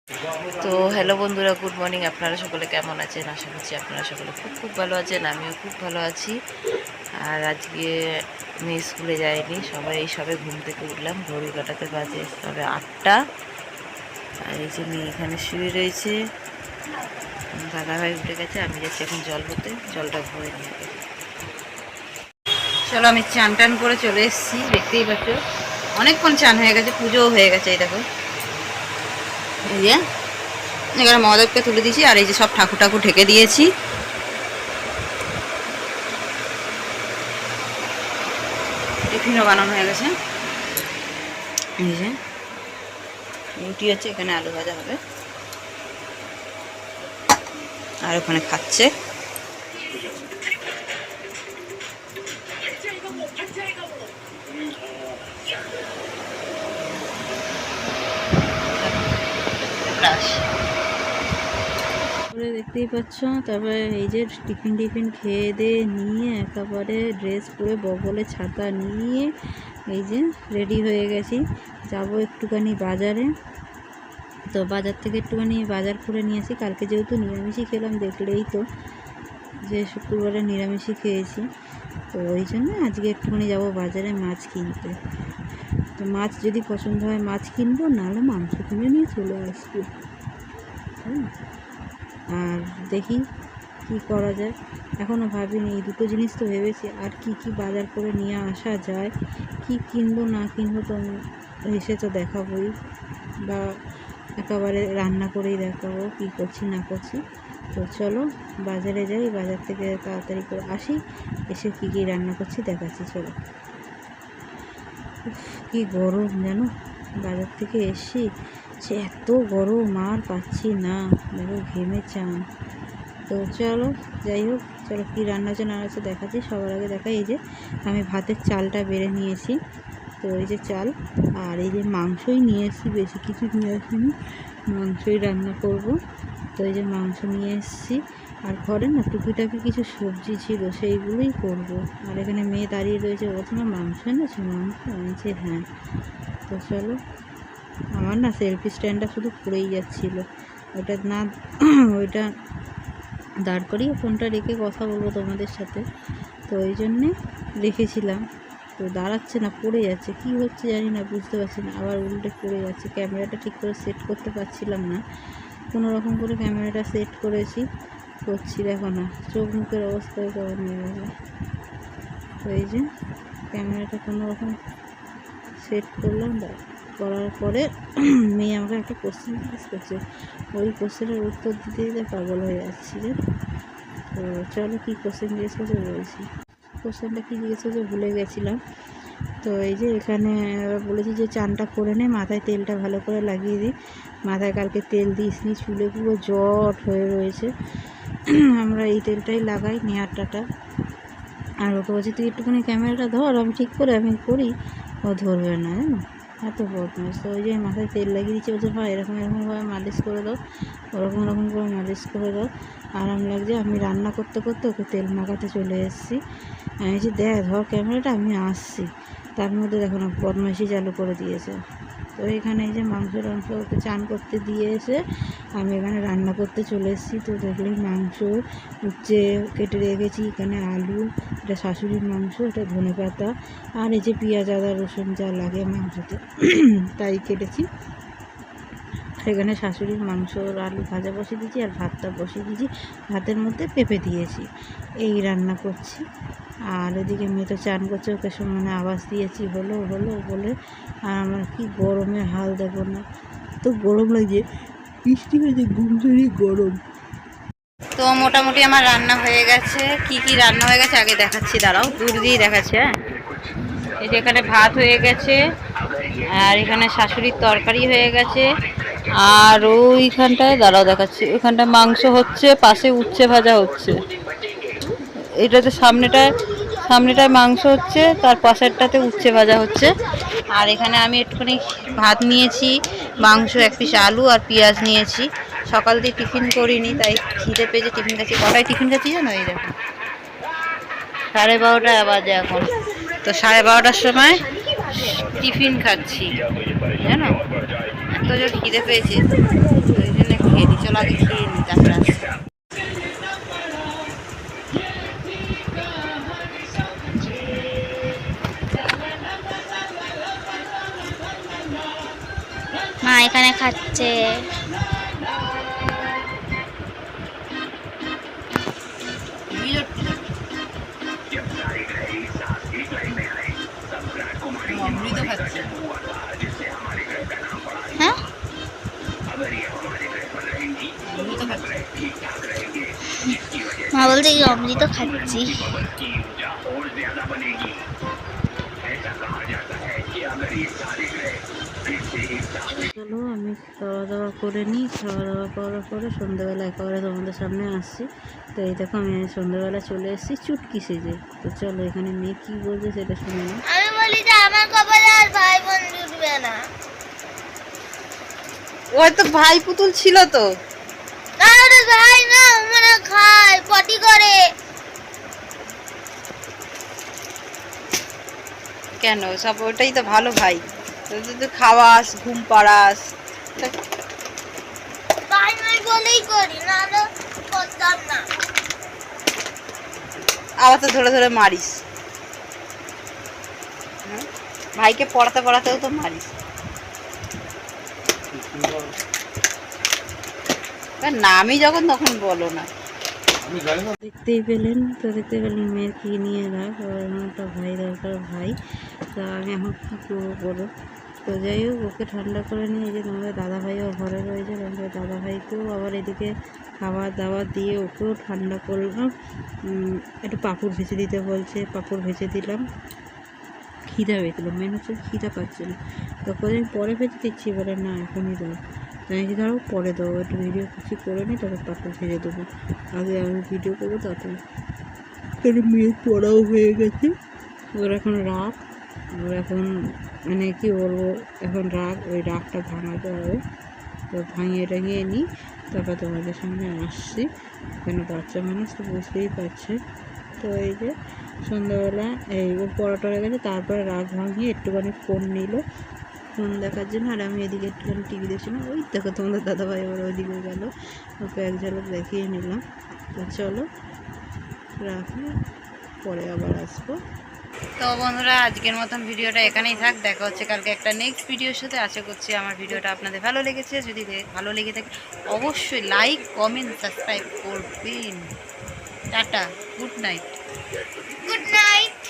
তো হ্যালো বন্ধুরা, good morning. আপনারা সকলে কেমন আছেন? আশা করছি আপনারা সকলে খুব খুব ভালো আছেন। আমিও খুব ভালো আছি। আর আজকে মেয়ে স্কুলে যায়নি, সবাই এই সবে ঘুম থেকে উঠলাম। ঘড়ি কাটাতে বাজে তবে 8টা। আর এই যে মেয়ে এখানে শুয়ে রয়েছে, দাদাভাই উঠে গেছে। আমি যাচ্ছি এখন জল ভরতে, জলটা ভরে নিয়ে যাবো। চলো, আমি চান টান করে চলে এসেছি। দেখতেই পাচ্ছ অনেকক্ষণ চান হয়ে গেছে, পুজোও হয়ে গেছে। এই দেখো, এই যে এখানে মহাদেবকে তুলে দিয়েছি, আর এই যে সব ঠাকুর ঠাকুর ঢেকে দিয়েছি। টিফিনও বানানো হয়ে গেছে। এই যে রুটি আছে, এখানে আলু ভাজা হবে, আর ওখানে খাচ্ছে। দেখতেই পাচ্ছ। তারপরে এই যে টিফিন খেয়ে দিয়ে নিয়ে একেবারে ড্রেস পরে বগলে ছাতা নিয়ে এই যে রেডি হয়ে গেছি। যাব একটুখানি বাজারে। তো বাজার থেকে একটুখানি বাজার করে নিয়েছি। কালকে যেহেতু নিরামিষই খেলাম, দেখলেই তো যে শুক্রবারে নিরামিষই খেয়েছি। তো ওই জন্য আজকে একটুখানি যাব বাজারে মাছ কিনতে। তো মাছ যদি পছন্দ হয় মাছ কিনবো, নাহলে মাংস কিনে নিয়ে চলে আসবো। আর দেখি কি করা যায়, এখনও ভাবিনি। এই দুটো জিনিস তো ভেবেছি, আর কি কি বাজার করে নিয়ে আসা যায়, কি কিনবো না কিনবো তো এসে তো দেখাবোই, বা একেবারে রান্না করেই দেখাবো কি করছি না করছি। তো চলো বাজারে যাই, বাজার থেকে তাড়াতাড়ি করে আসি, এসে কি কি রান্না করছি দেখাচ্ছি। চলো। কি গরম জানো, বাজার থেকে এসছি, সে এত গরম আর পাচ্ছি না, দেখো ঘেমে চান। তো চলো যাই হোক, চলো কী রান্না আছে দেখাচ্ছি। সবার আগে দেখাই, এই যে আমি ভাতের চালটা বেড়ে নিয়েছি। তো এই যে চাল, আর এই যে মাংসই নিয়ে এসেছি, বেশি কিছু নিয়ে আসিনি, মাংসই রান্না করব। তো এই যে মাংস নিয়ে এসেছি, আর ঘরে না টুকিটাকি কিছু সবজি ছিল, সেইগুলোই করব। আর এখানে মেয়ে দাঁড়িয়ে রয়েছে, বলছে না মাংস এনেছে, মাংস এনেছে। হ্যাঁ, তো চলো। আমার না সেলফি স্ট্যান্ডটা শুধু পড়েই যাচ্ছিলো, ওটা না ওইটা দাঁড় করিয়ে ফোনটা রেখে কথা বলবো তোমাদের সাথে, তো ওই জন্যে রেখেছিলাম। তো দাঁড়াচ্ছে না, পড়ে যাচ্ছে, কি হচ্ছে জানি না, বুঝতে পারছি না। আবার উল্টে পড়ে যাচ্ছে, ক্যামেরাটা ঠিক করে সেট করতে পারছিলাম না। কোনো রকম করে ক্যামেরাটা সেট করছি, দেখো না চোখ মুখের অবস্থায় কেমন হয়ে গেছে। তো এই যে ক্যামেরাটা কোনো রকম সেট করলাম, করার পরে মেয়ে আমাকে একটা কোশ্চেন জিজ্ঞেস করছে, ওই কোশ্চেনের উত্তর দিতে দিতে পাগল হয়ে যাচ্ছি রে। তো চলো কী কোশ্চেন জিজ্ঞেস করছে বলছি। কোশ্চেনটা কী জিজ্ঞেস করছে ভুলে গেছিলাম। তো এই যে এখানে বলেছি যে চানটা করে নে, মাথায় তেলটা ভালো করে লাগিয়ে দিই। মাথায় কালকে তেল দিসনি, চুলে পুরো জট হয়ে রয়েছে। আমরা এই তেলটাই লাগাই, নেহারটাটা। আর ওকে বলছি তুই একটুখানি ক্যামেরাটা ধর, আমি ঠিক করে আমি করি, ও ধরবে না জানো, এত বদমাইশ। তো ওই যে মাথায় তেল লাগিয়ে দিচ্ছে, বলছে ভাই এরকম এরকমভাবে মালিশ করে দাও, ওরকম ওরকম করে মালিশ করে দাও, আরাম লাগছে। আমি রান্না করতে করতে ওকে তেল মাখাতে চলে এসেছি। আমি বলছি দেখ ধর ক্যামেরাটা, আমি আসছি। তার মধ্যে দেখো না বদমাইশি চালু করে দিয়েছে। তো এখানে এই যে মাংস ওকে চান করতে দিয়ে এসে আমি এখানে রান্না করতে চলে এসেছি। তো দেখলেই মাংস উচ্ছে কেটে রেখেছি, এখানে আলু, এটা শাশুড়ির মাংস, এটা ধনেপাতা, আর এই যে পেঁয়াজ আদা রসুন যা লাগে মাংসতে তাই কেটেছি। আর এখানে শাশুড়ির মাংস আলু ভাজা বসিয়ে দিয়েছি, আর ভাতটা বসিয়ে দিয়েছি, ভাতের মধ্যে পেঁপে দিয়েছি, এই রান্না করছি। আর এদিকে মেয়ে তো চান করছে, ওকে সমানে আওয়াজ দিয়েছি হলো হলো বলে। আর আমার কি গরমে হাল দেবো না, তো গরম লাগে, বৃষ্টি হয়েছে, ঘুমঝুরি গরম। তো মোটামুটি আমার রান্না হয়ে গেছে। কি কি রান্না হয়ে গেছে আগে দেখাচ্ছি, দাঁড়াও, দূর দিয়ে দেখাচ্ছে। হ্যাঁ, এই যে এখানে ভাত হয়ে গেছে, আর এখানে শাশুড়ির তরকারি হয়ে গেছে, আর ওইখানটায় দাঁড়াও দেখাচ্ছি, ওইখানটায় মাংস হচ্ছে, পাশে উচ্ছে ভাজা হচ্ছে। এটাতে সামনেটায় মাংস হচ্ছে, তার পাশেরটাতে উচ্ছে ভাজা হচ্ছে। আর এখানে আমি একটুখানি ভাত নিয়েছি, মাংস, এক পিস আলু আর পেঁয়াজ নিয়েছি। সকাল দিয়ে টিফিন করিনি, তাই খিদে পেয়েছে, টিফিন খাচ্ছি। কটায় টিফিন খাচ্ছি জানো, এই দেখো 12:30 বাজে এখন। তো 12:30টার সময় টিফিন খাচ্ছি জানো। এত জোর খিদে পেয়েছে, ওই জন্য খেয়ে নি। চলো আগে খেয়ে নি, তারপরে আসছি। মা এখানে খাচ্ছে। হ্যাঁ মা বলছে কি অমৃত খাচ্ছি। চলো আমি খাওয়া দাওয়া করে নিই। খাওয়া দাওয়া করার পরে সন্ধ্যেবেলা একেবারে তোমাদের সামনে আসছি। তো এই দেখো আমি সন্ধ্যেবেলা চলে এসেছি চুটকি সেজে। তো চলো এখানে মেয়ে কী বলছে সেটা শুনে নিই। আমি বলি যে আমার কপালে আর ভাই বোন জুটবে না। ওই তো ভাই পুতুল ছিল তো। আরে ভাই না, মানে খায় পটি করে। কেন, সব ওটাই তো ভালো ভাই। তুই খাওয়াস, ঘুম পাড়াস, ভাই নাই বলেই করি, না হলে করতাম না। আবার তো ধরে ধরে মারিস। ভাইকে পড়াতে পড়াতেও তো মারিস। নামই যখন তখন বলো না। দেখতেই পেলেন মেয়ের কি নিয়ে রাখ, একটা ভাই দরকার ভাই। তা আমি এখন কী করবো বলো। তো যাই হোক ওকে ঠান্ডা করে নিয়ে যে তোমাদের দাদাভাইও ঘরে রয়েছে, তোমাদের দাদাভাইকেও আবার এদিকে খাবার দাবার দিয়ে ওকেও ঠান্ডা করলাম। একটু পাঁপড় ভেজে দিতে বলছে, পাঁপড় ভেজে দিলাম। খিদা পেয়েছিল, মেন হচ্ছে খিদা পাচ্ছে না। তখন আমি পরে ভেজে দিচ্ছি, বলে না এখনই দাও। জানি ধরো পরে দেবো, একটু ভিডিও কিছু করে নিই, তারপর পাঁপড় ভেজে দেবো। আগে আমি ভিডিও করবো তারপরে। তাহলে মেয়ের পড়াও হয়ে গেছে, ওর এখন রাগ। ওর এখন মানে কি বলবো, এখন রাগ, ওই রাগটা ভাঙাতে হবে। তো ভাঙিয়ে টাঙিয়ে নিই, তারপর তোমাদের সামনে আসছি। কেন বাচ্চা মানুষ তো বুঝতেই পারছে। তো এই যে সন্ধ্যাবেলা এই ও পড়াটা হয়ে গেছে, তারপরে রাগ ভাঙিয়ে একটুখানি ফোন নিল, ফোন দেখার জন্য। আর আমি এদিকে একটুখানি টিভি দেখছিলাম। ওই দেখো তোমাদের দাদাভাই আবার ওইদিকে গেল, ওকে এক ঝলক দেখিয়ে নিলাম। তো চলো রাখি, পরে আবার আসবো। তো বন্ধুরা আজকের মতন ভিডিওটা এখানেই থাক। দেখা হচ্ছে কালকে একটা নেক্সট ভিডিওর সাথে। আশা করছি আমার ভিডিওটা আপনাদের ভালো লেগেছে। যদি ভালো লেগে থাকে অবশ্যই লাইক, কমেন্ট, সাবস্ক্রাইব করবেন। Tata, good night. Good night.